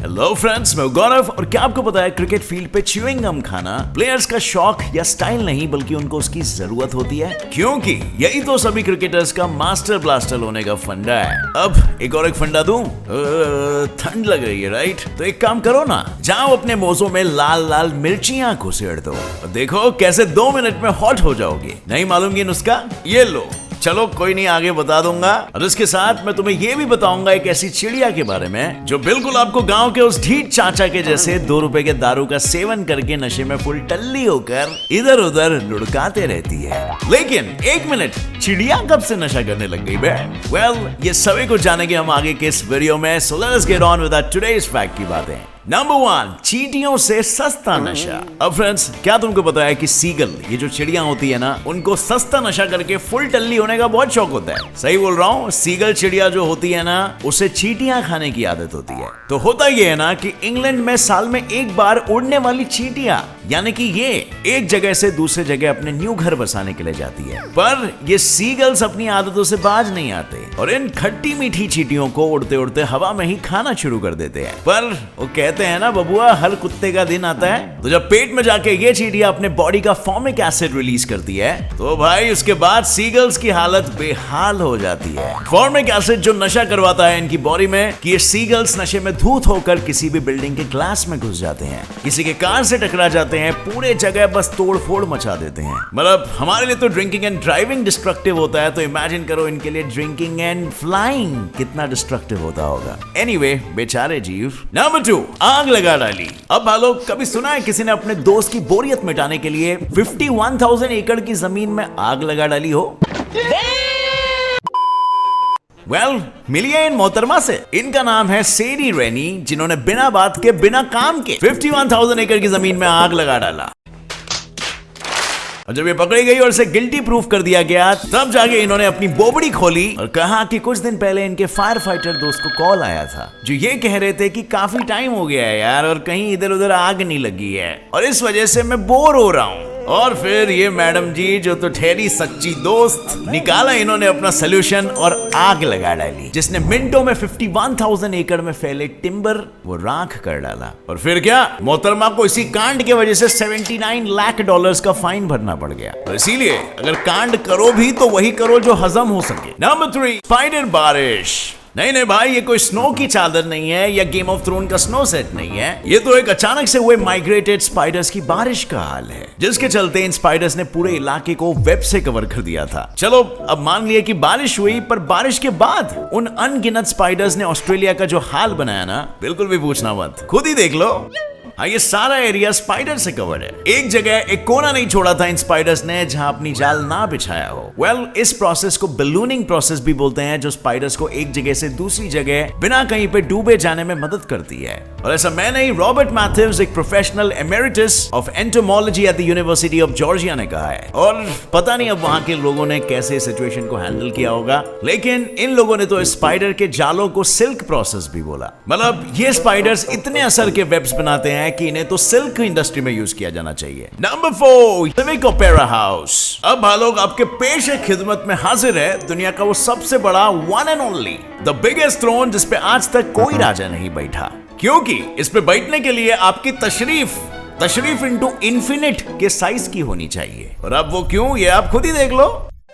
Hello friends, मैं गौरव। और क्या आपको पता है क्रिकेट फील्ड पे च्यूइंग गम खाना प्लेयर्स का शौक या स्टाइल नहीं बल्कि उनको उसकी जरूरत होती है, क्योंकि यही तो सभी क्रिकेटर्स का मास्टर ब्लास्टर होने का फंडा है। अब एक और एक फंडा दूं? ठंड लग रही है राइट? तो एक काम करो ना, जाओ अपने मोजों में लाल लाल मिर्चियां घुसेड़ दो और देखो कैसे 2 मिनट में हॉट हो जाओगे। नहीं मालूम ये नुस्खा? ये लो। चलो कोई नहीं, आगे बता दूंगा। और इसके साथ मैं तुम्हें ये भी बताऊंगा एक ऐसी चिड़िया के बारे में जो बिल्कुल आपको गांव के उस ढीठ चाचा के जैसे 2 रुपए के दारू का सेवन करके नशे में फुल टल्ली होकर इधर उधर लुढ़काते रहती है। लेकिन 1 मिनट, चिड़िया कब से नशा करने लग गई बे? वेल, ये सभी कुछ जानेंगे हम आगे के इस वीडियो में। So let's get on with our today's fact की बातें। नंबर 1, चींटियों से सस्ता नशा। अब फ्रेंड्स, क्या तुमको पता है कि सीगल, ये जो चिड़िया होती है ना, उनको सस्ता नशा करके फुल टल्ली होने का बहुत शौक होता है। सही बोल रहा हूँ, सीगल चिड़िया जो होती है ना, उसे चींटियां खाने की आदत होती है। तो होता ये है ना कि इंग्लैंड में साल में एक बार उड़ने वाली चींटियां, यानी कि ये एक जगह से दूसरे जगह अपने न्यू घर बसाने के लिए जाती है। पर ये सीगल्स अपनी आदतों से बाज नहीं आते और इन खट्टी मीठी चींटियों को उड़ते उड़ते हवा में ही खाना शुरू कर देते हैं। पर वो कहते हैं ना बबुआ, हर कुत्ते का दिन आता है। तो जब पेट में जाके ये चींटियां अपने बॉडी का फॉर्मिक एसिड रिलीज करती है तो भाई उसके बाद सीगल्स की हालत बेहाल हो जाती है। फॉर्मिक एसिड जो नशा करवाता है इनकी बॉडी में कि ये सीगल्स नशे में धूत होकर किसी भी बिल्डिंग के ग्लास में घुस जाते हैं, किसी के कार से टकरा जाते हैं, पूरे जगह बस तोड़ फोड़ मचा देते हैं। मतलब हमारे लिए तो ड्रिंकिंग एंड ड्राइविंग डिस्ट्रक्टिव होता है, तो इमेजिन करो इनके लिए ड्रिंकिंग एंड फ्लाइंग कितना डिस्ट्रक्टिव होता होगा। एनीवे, बेचारे जीव। नंबर 2, आग लगा डाली। अब भालो, कभी सुना है किसी ने अपने दोस्त की बोरियत मिटाने के लिए 51,000 एकड़ की जमीन में आग लगा डाली हो? वेल, मिलिए इन मोहतरमा से। इनका नाम है सेडी रेनी, जिन्होंने बिना बात के बिना काम के 51,000 एकड़ की जमीन में आग लगा डाला। और जब ये पकड़ी गई और इसे गिल्टी प्रूफ कर दिया गया, तब जाके इन्होंने अपनी बोबड़ी खोली और कहा कि कुछ दिन पहले इनके फायर फाइटर दोस्त को कॉल आया था, जो ये कह रहे थे कि काफी टाइम हो गया है यार और कहीं इधर उधर आग नहीं लगी है और इस वजह से मैं बोर हो रहा हूँ। और फिर ये मैडम जी जो तो ठहरी सच्ची दोस्त, निकाला इन्होंने अपना सोल्यूशन और आग लगा डाली, जिसने मिनटों में 51,000 एकड़ में फैले टिम्बर वो राख कर डाला। और फिर क्या, मोहतरमा को इसी कांड के वजह से $79 लाख का फाइन भरना पड़ गया। और इसीलिए अगर कांड करो भी तो वही करो जो हजम हो सके। नंबर 3, स्पाइडर बारिश। नहीं भाई, ये कोई स्नो की चादर नहीं है या गेम ऑफ थ्रोन का स्नो सेट नहीं है। ये तो एक अचानक से हुए माइग्रेटेड स्पाइडर्स की बारिश का हाल है, जिसके चलते इन स्पाइडर्स ने पूरे इलाके को वेब से कवर कर दिया था। चलो अब मान लिया कि बारिश हुई, पर बारिश के बाद उन अनगिनत स्पाइडर्स ने ऑस्ट्रेलिया का जो हाल बनाया ना, बिल्कुल भी पूछना मत, खुद ही देख लो। हाँ, ये सारा एरिया स्पाइडर से कवर्ड है। एक जगह एक कोना नहीं छोड़ा था इन स्पाइडर्स ने जहां अपनी जाल ना बिछाया हो। वेल, इस प्रोसेस को बलूनिंग प्रोसेस भी बोलते हैं, जो स्पाइडर्स को एक जगह से दूसरी जगह बिना कहीं पे डूबे जाने में मदद करती है। और ऐसा मैं नहीं, रॉबर्ट मैथ्यूज, एक professional emeritus of entomology at the university of Georgia ने कहा है। और पता नहीं अब वहां के लोगों ने कैसे सिचुएशन को हैंडल किया होगा, लेकिन इन लोगों ने तो इस स्पाइडर के जालों को सिल्क प्रोसेस भी बोला। मतलब ये स्पाइडर्स इतने असर के वेब्स बनाते हैं कि इन्हें तो सिल्क इंडस्ट्री में यूज किया जाना चाहिए। Number 4, civic opera house. अब भालोग आपके पेश खिदमत में हाजिर है दुनिया का वो सबसे बड़ा one and only the biggest throne, जिसपे आज तक कोई राजा नहीं बैठा, क्योंकि इस पे बैठने के लिए आपकी तशरीफ इनटू इन्फिनिट के साइज की होनी चाहिए। और अब वो क्यों, ये आप खुद ही देख लो।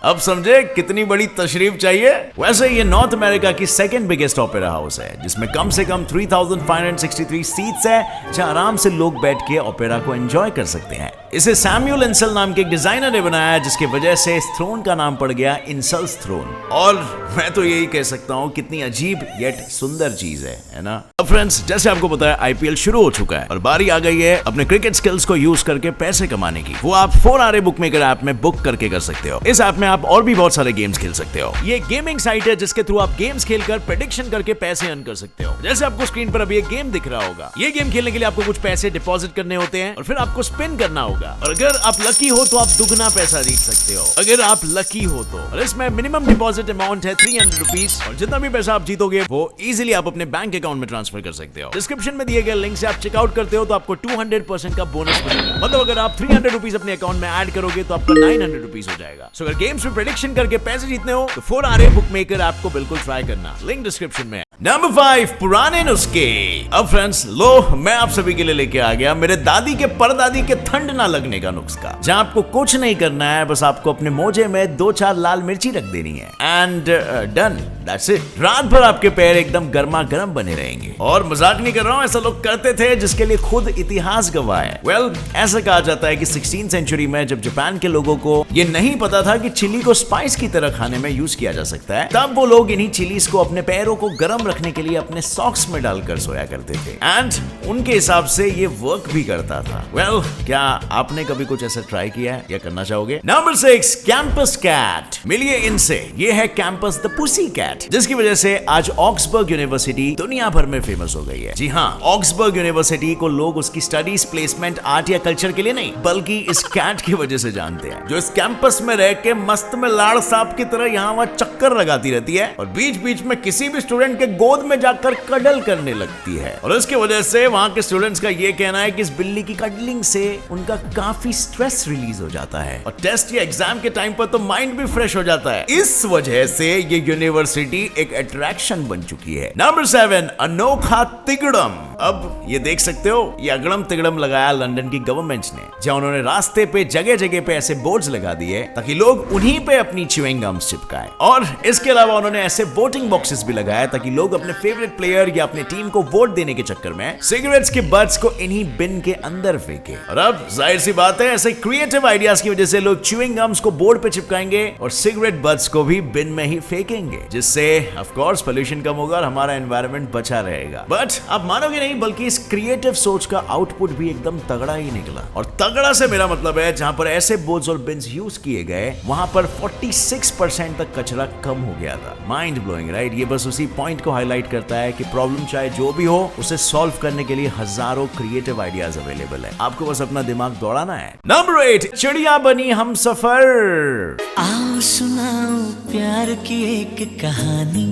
अब समझे कितनी बड़ी तशरीफ चाहिए। वैसे ये नॉर्थ अमेरिका की सेकंड बिगेस्ट ओपेरा हाउस है, जिसमें कम से कम 3,563 सीट्स है, जहां आराम से लोग बैठ के ओपेरा को एंजॉय कर सकते हैं। इसे सैमुअल इंसल नाम के एक डिजाइनर ने बनाया, जिसकी वजह से इस थ्रोन का नाम पड़ गया इंसल्स थ्रोन। और मैं तो यही कह सकता हूँ, कितनी अजीब येट सुंदर चीज है ना। अब फ्रेंड्स, जैसे आपको पता है IPL शुरू हो चुका है और बारी आ गई है अपने क्रिकेट स्किल्स को यूज करके पैसे कमाने की। वो आप 4RA बुकमेकर ऐप में बुक करके कर सकते हो। इस ऐप में आप और भी बहुत सारे गेम्स खेल सकते हो। ये गेमिंग साइट है जिसके थ्रू आप गेम्स खेलकर प्रेडिक्शन करके पैसे अर्न कर सकते हो। जैसे आपको स्क्रीन पर अभी एक गेम दिख रहा होगा, ये गेम खेलने के लिए आपको कुछ पैसे डिपॉजिट करने होते हैं और फिर आपको स्पिन करना होगा। और अगर आप लकी हो तो आप दुगना पैसा जीत सकते हो, अगर आप लकी हो तो। और इसमें मिनिमम डिपॉजिट अमाउंट है 300 रुपीज और जितना भी पैसा आप जीतोगे वो इजीली आप अपने बैंक अकाउंट में ट्रांसफर कर सकते हो। डिस्क्रिप्शन में दिए गए लिंक से आप चेकआउट करते हो तो आपको 200% का बोनस मिलेगा। मतलब अगर आप 300 रुपीज अपने अकाउंट में ऐड करोगे तो आपका 900 रुपीज हो जाएगा। सो अगर गेम गेम्स में प्रेडिक्शन करके पैसे जीतने हो तो 4RA बुक मेकर ऐप को बिल्कुल ट्राई करना, लिंक डिस्क्रिप्शन में है। नंबर 5, पुराने नुस्खे। अब फ्रेंड्स लो, मैं आप सभी के लिए लेके आ गया मेरे दादी के परदादी के ठंड ना लगने का नुस्खा, जहां आपको कुछ नहीं करना है, बस आपको अपने मोजे में 2-4 लाल मिर्ची रख देनी है एंड डन, दैट्स इट। रात भर आपके पैर एकदम गर्मा गर्म बने रहेंगे। और मजाक नहीं कर रहा हूं, ऐसा लोग करते थे जिसके लिए खुद इतिहास गवाह है। वेल, ऐसा कहा जाता है कि 16th सेंचुरी में जब जापान के लोगों को ये नहीं पता था कि चिली को स्पाइस की तरह खाने में यूज किया जा सकता है, तब वो लोग इन्हीं चिलीज को अपने पैरों को गर्म रखने के लिए अपने सॉक्स में डालकर सोया करते थे एंड उनके हिसाब से ये वर्क भी करता था। वेल, क्या आपने कभी कुछ ऐसा ट्राई किया है या करना चाहोगे? Number 6, campus cat. मिलिए इनसे, ये है कैंपस द पुसी कैट, जिसकी वजह से आज ऑक्सबर्ग यूनिवर्सिटी दुनिया भर में फेमस हो गई है। जी हाँ, ऑक्सबर्ग यूनिवर्सिटी को लोग उसकी स्टडीज, प्लेसमेंट, आर्ट या कल्चर के लिए नहीं, बल्कि इस कैट की वजह से जानते हैं, जो इस कैंपस में रह के मस्त में लाड़ सांप की तरह यहाँ वहाँ चक्कर लगाती रहती है और बीच बीच में किसी भी स्टूडेंट के गोद में जाकर कडल करने लगती है। और इसकी वजह से वहाँ के स्टूडेंट्स का ये कहना है कि इस बिल्ली की कडलिंग से उनका काफी स्ट्रेस रिलीज हो जाता है और टेस्ट या एग्जाम के टाइम पर तो माइंड भी फ्रेश हो जाता है। इस वजह से ये यूनिवर्सिटी एक अट्रैक्शन बन चुकी है। नंबर 7, अनोखा तिगड़म। अब ये देख सकते हो, ये अगड़म तिगड़म लगाया लंदन की गवर्नमेंट ने, जहां उन्होंने रास्ते पे जगह जगह पे ऐसे बोर्ड्स लगा दिए ताकि लोग उन्हीं पे अपनी च्युइंग गम्स चिपकाएं। और इसके अलावा उन्होंने ऐसे वोटिंग बॉक्सेस भी लगाए ताकि लोग अपने फेवरेट प्लेयर या अपने टीम को वोट देने के चक्कर में सिगरेट्स के बट्स को इन्हीं बिन के अंदर फेंके। और अब जाहिर सी बात है, ऐसे क्रिएटिव आइडियाज की वजह से लोग च्युइंग गम्स को बोर्ड पे चिपकाएंगे और सिगरेट बट्स को भी बिन में ही फेंकेंगे, जिससे ऑफ कोर्स पोल्यूशन कम होगा और हमारा एनवायरनमेंट बचा रहेगा। बट आप मानोगे नहीं, बल्कि इस क्रिएटिव सोच का आउटपुट भी एकदम तगड़ा ही निकला। और तगड़ा से मेरा मतलब है, जहां पर ऐसे बोर्ड्स और बिन्स यूज किए गए, वहां पर 46% तक कचरा कम हो गया था। Mind blowing, right? ये बस उसी पॉइंट को हाईलाइट करता है कि प्रॉब्लम चाहे जो भी हो, उसे सॉल्व करने के लिए हजारों क्रिएटिव आइडियाज अवेलेबल है, आपको बस अपना दिमाग दौड़ाना है। नंबर 8, चिड़िया बनी हम सफर। आओ सुनाओ प्यार की एक कहानी,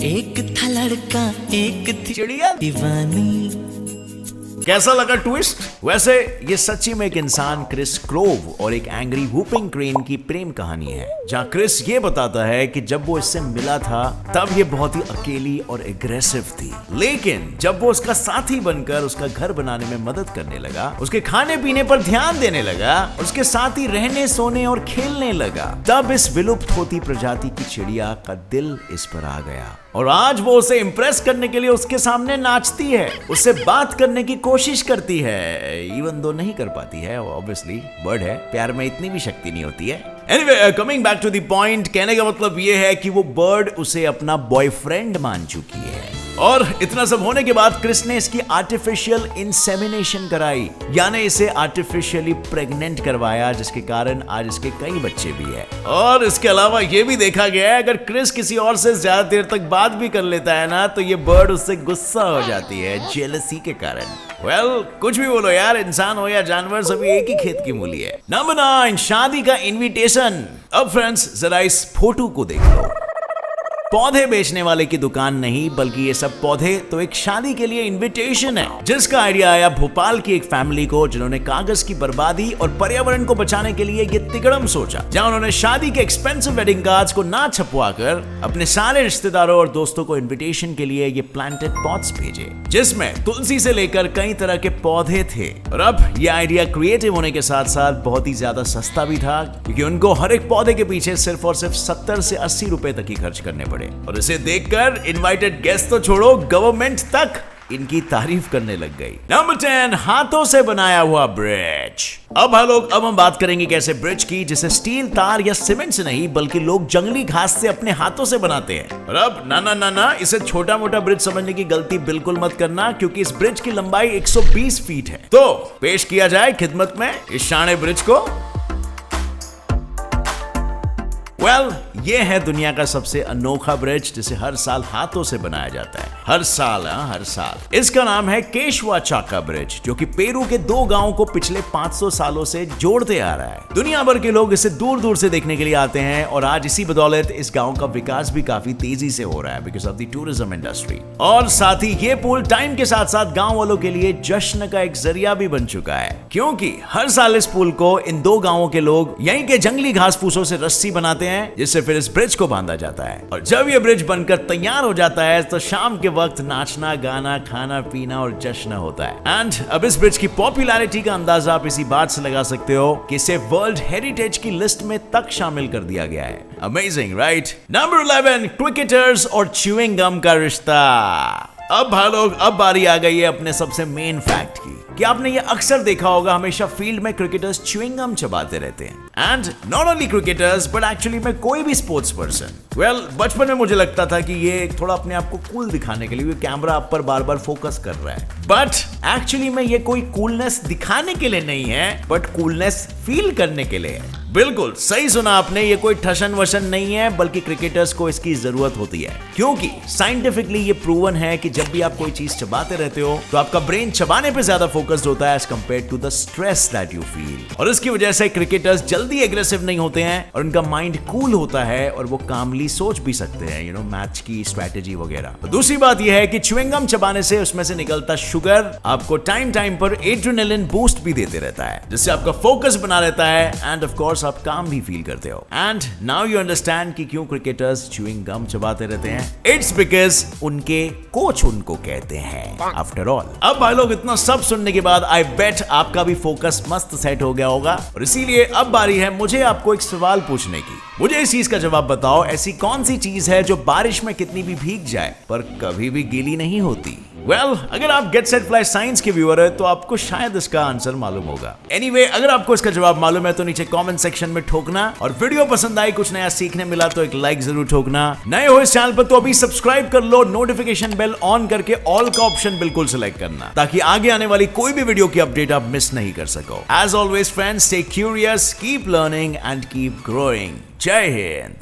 एक था लड़का एक थी चिड़िया दीवानी। कैसा लगा ट्विस्ट? वैसे ये सच्ची में एक इंसान क्रिस क्रोव और एक एंग्री वूपिंग क्रेन की प्रेम कहानी है, जहां क्रिस ये बताता है कि जब वो इससे मिला था तब ये बहुत ही अकेली और एग्रेसिव थी, लेकिन जब वो उसका साथी बनकर उसका घर बनाने में मदद करने लगा, उसके खाने पीने पर ध्यान देने लगा, उसके साथ ही रहने सोने और खेलने लगा, तब इस विलुप्त होती प्रजाति की चिड़िया का दिल इस पर आ गया और आज वो उसे इंप्रेस करने के लिए उसके सामने नाचती है, उससे बात करने की कोशिश करती है, इवन दो नहीं कर पाती है, ऑब्वियसली बर्ड है, प्यार में इतनी भी शक्ति नहीं होती है। Anyway, coming back to the point, कहने का मतलब ये है कि वो बर्ड उसे अपना बॉयफ्रेंड मान चुकी है। और इतना सब होने के बाद क्रिस ने इसकी आर्टिफिशियल इंसेमिनेशन कराई, यानी इसे आर्टिफिशियली प्रेग्नेंट करवाया, जिसके कारण आज इसके कई बच्चे भी हैं। और इसके अलावा ये भी देखा गया है, अगर क्रिस किसी और से ज्यादा देर तक बात भी कर लेता है ना, तो ये बर्ड उससे गुस्सा हो जाती है, जेलसी के कारण। वेल, कुछ भी बोलो यार, इंसान हो या जानवर, सभी एक ही खेत की मूली है। नंबर 9, शादी का इनविटेशन। अब फ्रेंड्स, जरा इस फोटो को देख लो। पौधे बेचने वाले की दुकान नहीं, बल्कि ये सब पौधे तो एक शादी के लिए इनविटेशन है, जिसका आइडिया आया भोपाल की एक फैमिली को, जिन्होंने कागज की बर्बादी और पर्यावरण को बचाने के लिए ये तिगड़म सोचा, जहां उन्होंने शादी के एक्सपेंसिव वेडिंग कार्ड्स को ना छपवाकर अपने सारे रिश्तेदारों और दोस्तों को इनविटेशन के लिए ये प्लांटेड पॉट्स भेजे, जिसमें तुलसी से लेकर कई तरह के पौधे थे। और अब ये आइडिया क्रिएटिव होने के साथ साथ बहुत ही ज्यादा सस्ता भी था, क्योंकि उनको हर एक पौधे के पीछे सिर्फ और सिर्फ 70 से 80 रुपए तक ही खर्च करने पड़े। और इसे देखकर इनवाइटेड गेस्ट तो छोड़ो, गवर्नमेंट तक इनकी तारीफ करने लग गई। नंबर 10, हाथों से बनाया हुआ ब्रिज। अब हम बात करेंगे कैसे ब्रिज की, जिसे स्टील, तार या सीमेंट से नहीं, बल्कि लोग जंगली घास से अपने हाथों से बनाते हैं। और अब ना, इसे छोटा मोटा ब्रिज समझने की गलती बिल्कुल मत करना, क्योंकि इस ब्रिज की लंबाई 120 फीट है। तो पेश किया जाए खिदमत में इस शाने ब्रिज को। वेल, ये है दुनिया का सबसे अनोखा ब्रिज जिसे हर साल हाथों से बनाया जाता है। हर साल, हर साल। इसका नाम है केशवा चाका ब्रिज, जो कि पेरू के 2 गांवों को पिछले 500 सालों से जोड़ते आ रहा है। दुनिया भर के लोग इसे दूर दूर से देखने के लिए आते हैं और आज इसी बदौलत इस गांव का विकास भी काफी तेजी से हो रहा है because of the tourism industry. और साथ ही ये पुल टाइम के साथ साथ गांव वालों के लिए जश्न का एक जरिया भी बन चुका है, क्योंकि हर साल इस पुल को इन 2 गांवों के लोग यहीं के जंगली घास फूसों से रस्सी बनाते हैं, जिससे फिर इस ब्रिज को बांधा जाता है। और जब ये ब्रिज बनकर तैयार हो जाता है तो शाम के वक्त नाचना, गाना, खाना पीना और जश्न होता है। एंड अब इस ब्रिज की पॉपुलैरिटी का अंदाजा आप इसी बात से लगा सकते हो कि इसे वर्ल्ड हेरिटेज की लिस्ट में तक शामिल कर दिया गया है। Amazing, right? नंबर 11, क्रिकेटर्स और च्यूइंग गम का रिश्ता। अब भाई लोग, अब बारी आ गई है अपने सबसे मेन फैक्ट की कि आपने ये अक्सर देखा होगा, हमेशा फील्ड में क्रिकेटर्स च्युइंग गम चबाते रहते हैं। And not only cricketers but actually में कोई भी स्पोर्ट्स पर्सन। वेल, बचपन में मुझे लगता था कि ये थोड़ा अपने आप को कूल दिखाने के लिए कैमरा आप पर बार बार फोकस कर रहा है, बट एक्चुअली में ये कोई कूलनेस दिखाने के लिए नहीं है, बट कूलनेस फील करने के लिए है। बिल्कुल सही सुना आपने, ये कोई ठशन वशन नहीं है, बल्कि क्रिकेटर्स को इसकी जरूरत होती है, क्योंकि साइंटिफिकली ये प्रूवन है कि जब भी आप कोई चीज चबाते रहते हो तो आपका ब्रेन चबाने पे ज्यादा फोकस्ड होता है as compared to the stress that you feel. और इसकी वजह से क्रिकेटर्स जल्दी एग्रेसिव नहीं होते हैं और उनका माइंड कूल होता है और वो कामली सोच भी सकते हैं, मैच की स्ट्रेटेजी वगैरह। दूसरी बात यह है कि च्युइंग गम चबाने से उसमें से निकलता शुगर आपको टाइम टाइम पर एड्रेनालिन बूस्ट भी देते रहता है, जिससे आपका फोकस बना रहता है एंड ऑफ कोर्स आप काम भी फील करते हो। एंड नाउ यू अंडरस्टैंड कि क्यों क्रिकेटर्स च्युइंग गम चबाते रहते हैं। इट्स बिकॉज उनके कोच उनको कहते हैं, आफ्टर ऑल। अब भाई लोग, इतना सब सुनने के बाद आई बेट आपका भी फोकस मस्त सेट हो गया होगा, और इसीलिए अब बारी है मुझे आपको एक सवाल पूछने की। मुझे इस चीज का जवाब बताओ, ऐसी कौन सी चीज है जो बारिश में कितनी भी भीग जाए पर कभी भी गीली नहीं होती? वेल, अगर आप गेट सेट फ्लाई साइंस के व्यूअर है तो आपको शायद इसका आंसर मालूम होगा। एनीवे, अगर आपको इसका जवाब मालूम है तो नीचे कमेंट सेक्शन में ठोकना, और वीडियो पसंद आई, कुछ नया सीखने मिला तो एक लाइक जरूर ठोकना। नए हो इस चैनल पर तो अभी सब्सक्राइब कर लो, नोटिफिकेशन बेल ऑन करके ऑल का ऑप्शन बिल्कुल सिलेक्ट करना, ताकि आगे आने वाली कोई भी वीडियो की अपडेट आप मिस नहीं कर सको। As always friends, stay curious, keep learning and keep growing. जय हिंद।